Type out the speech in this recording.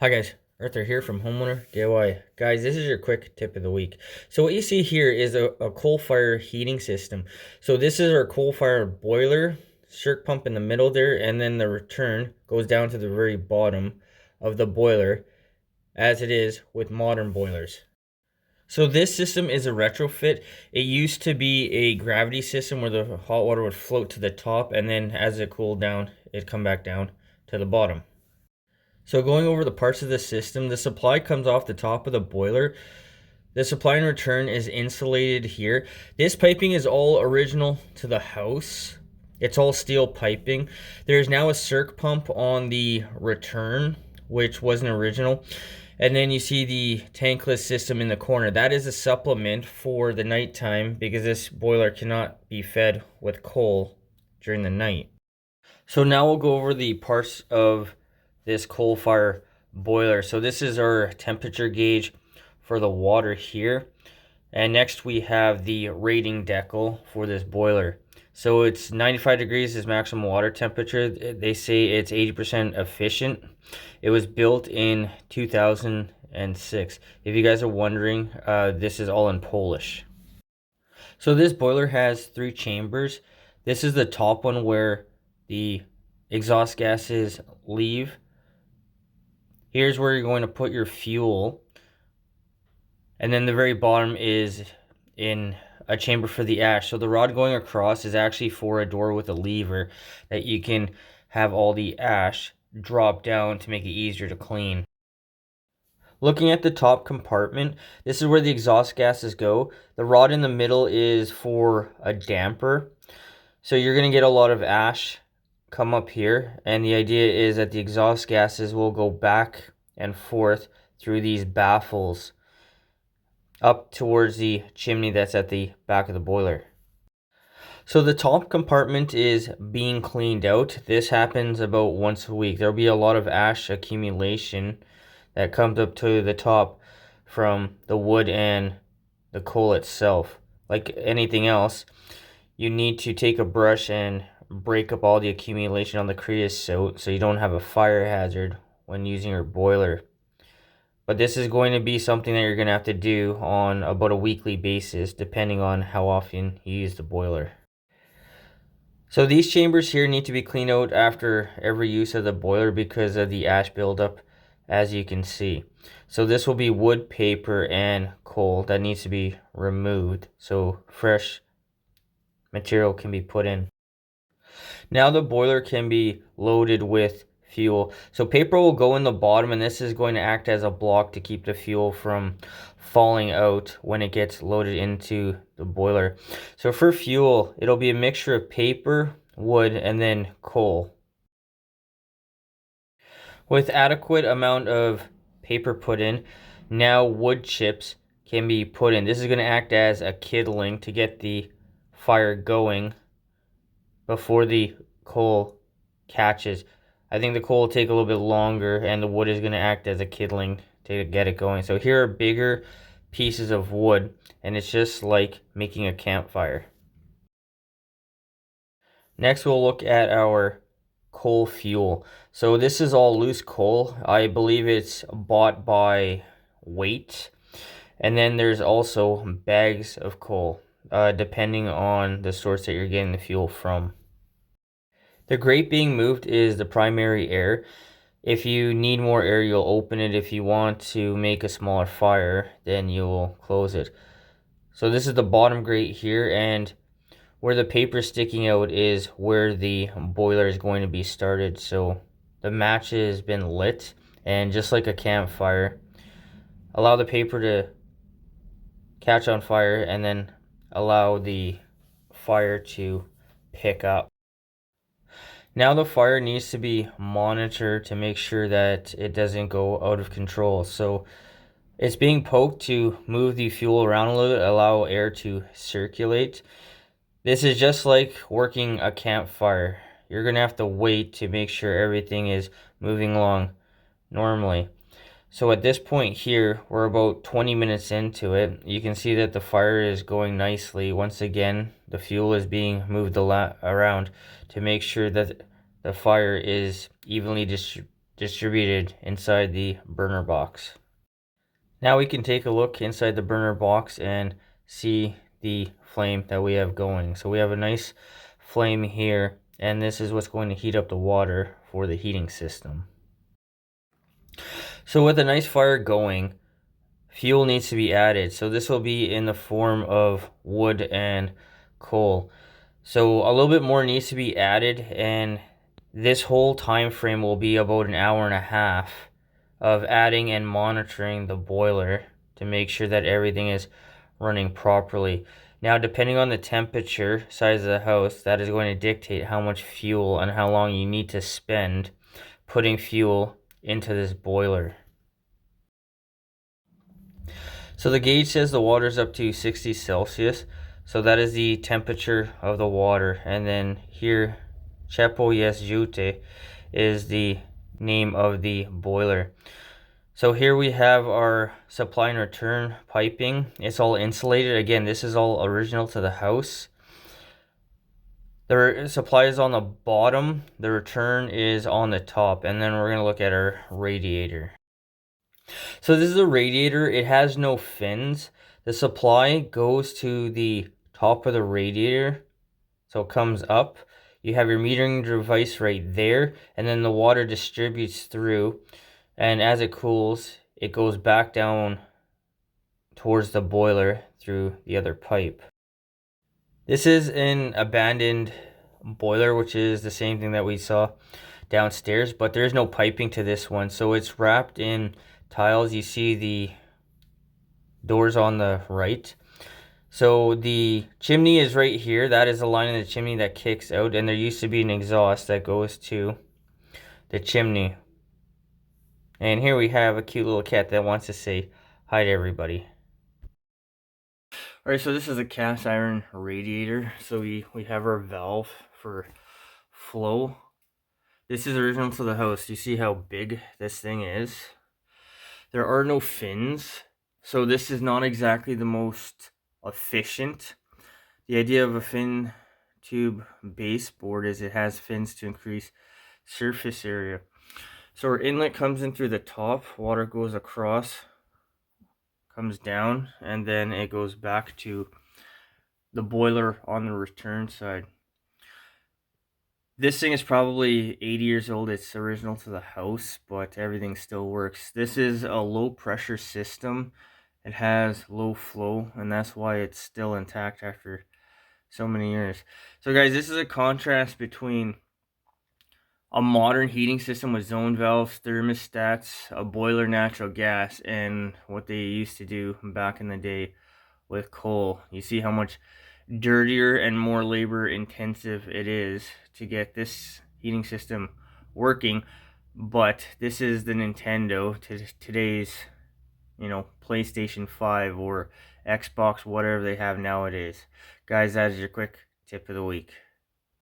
Hi guys, Arthur here from Homeowner DIY. Guys, this is your quick tip of the week. So what you see here is a coal fire heating system. So this is our coal fire boiler, circ pump in the middle there, and then the return goes down to the very bottom of the boiler, as it is with modern boilers. So this system is a retrofit. It used to be a gravity system where the hot water would float to the top, and then as it cooled down, it'd come back down to the bottom. So going over the parts of the system, the supply comes off the top of the boiler. The supply and return is insulated here. This piping is all original to the house. It's all steel piping. There's now a circ pump on the return, which wasn't original. And then you see the tankless system in the corner. That is a supplement for the nighttime because this boiler cannot be fed with coal during the night. So now we'll go over the parts of this coal fire boiler. So this is our temperature gauge for the water here. And next we have the rating decal for this boiler. So it's 95 degrees is maximum water temperature. They say it's 80% efficient. It was built in 2006. If you guys are wondering, this is all in Polish. So this boiler has 3 chambers. This is the top one where the exhaust gases leave. Here's where you're going to put your fuel. And then the very bottom is in a chamber for the ash. So the rod going across is actually for a door with a lever that you can have all the ash drop down to make it easier to clean. Looking at the top compartment, this is where the exhaust gases go. The rod in the middle is for a damper. So you're going to get a lot of ash come up here, and the idea is that the exhaust gases will go back and forth through these baffles up towards the chimney that's at the back of the boiler. So the top compartment is being cleaned out. This happens about once a week. There'll be a lot of ash accumulation that comes up to the top from the wood and the coal itself. Like anything else, you need to take a brush and break up all the accumulation on the creosote so you don't have a fire hazard when using your boiler. But this is going to be something that you're going to have to do on about a weekly basis depending on how often you use the boiler. So these chambers here need to be cleaned out after every use of the boiler because of the ash buildup, as you can see. So this will be wood, paper, and coal that needs to be removed so fresh material can be put in. Now the boiler can be loaded with fuel. So paper will go in the bottom, and this is going to act as a block to keep the fuel from falling out when it gets loaded into the boiler. So for fuel, it'll be a mixture of paper, wood, and then coal. With adequate amount of paper put in, now wood chips can be put in. This is going to act as a kindling to get the fire going before the coal catches. I think the coal will take a little bit longer, and the wood is going to act as a kindling to get it going. So here are bigger pieces of wood, and it's just like making a campfire. Next, we'll look at our coal fuel. So this is all loose coal. I believe it's bought by weight. And then there's also bags of coal, depending on the source that you're getting the fuel from. The grate being moved is the primary air. If you need more air, you'll open it. If you want to make a smaller fire, then you'll close it. So this is the bottom grate here, and where the paper is sticking out is where the boiler is going to be started. So the match has been lit, and just like a campfire, allow the paper to catch on fire and then allow the fire to pick up. Now the fire needs to be monitored to make sure that it doesn't go out of control. So it's being poked to move the fuel around a little bit, allow air to circulate. This is just like working a campfire. You're going to have to wait to make sure everything is moving along normally. So at this point here, we're about 20 minutes into it. You can see that the fire is going nicely. Once again, the fuel is being moved around to make sure that the fire is evenly distributed inside the burner box. Now we can take a look inside the burner box and see the flame that we have going. So we have a nice flame here, and this is what's going to heat up the water for the heating system. So with a nice fire going, fuel needs to be added. So this will be in the form of wood and coal. So a little bit more needs to be added, and this whole time frame will be about an hour and a half of adding and monitoring the boiler to make sure that everything is running properly. Now, depending on the temperature, size of the house, that is going to dictate how much fuel and how long you need to spend putting fuel into this boiler. So the gauge says the water is up to 60 Celsius. So that is the temperature of the water. And then here, Ciepło jest Żółte is the name of the boiler. So here we have our supply and return piping. It's all insulated. Again, this is all original to the house. The supply is on the bottom. The return is on the top. And then we're going to look at our radiator. So this is a radiator. It has no fins. The supply goes to the top of the radiator. So it comes up. You have your metering device right there. And then the water distributes through. And as it cools, it goes back down towards the boiler through the other pipe. This is an abandoned boiler, which is the same thing that we saw downstairs, but there's no piping to this one. So it's wrapped in tiles. You see the doors on the right. So the chimney is right here. That is the line of the chimney that kicks out, and there used to be an exhaust that goes to the chimney. And here we have a cute little cat that wants to say hi to everybody. Alright, so this is a cast iron radiator. So we have our valve for flow. This is original to the house. You see how big this thing is? There are no fins. So this is not exactly the most efficient. The idea of a fin tube baseboard is it has fins to increase surface area. So our inlet comes in through the top, water goes across, comes down, and then it goes back to the boiler on the return side. This thing is probably 80 years old. It's original to the house, but everything still works. This is a low pressure system. It has low flow, and that's why it's still intact after so many years. So guys, this is a contrast between a modern heating system with zone valves, thermostats, a boiler, natural gas, and what they used to do back in the day with coal. You see how much dirtier and more labor intensive it is to get this heating system working. But this is the Nintendo to today's, PlayStation 5 or Xbox, whatever they have nowadays. Guys, that is your quick tip of the week.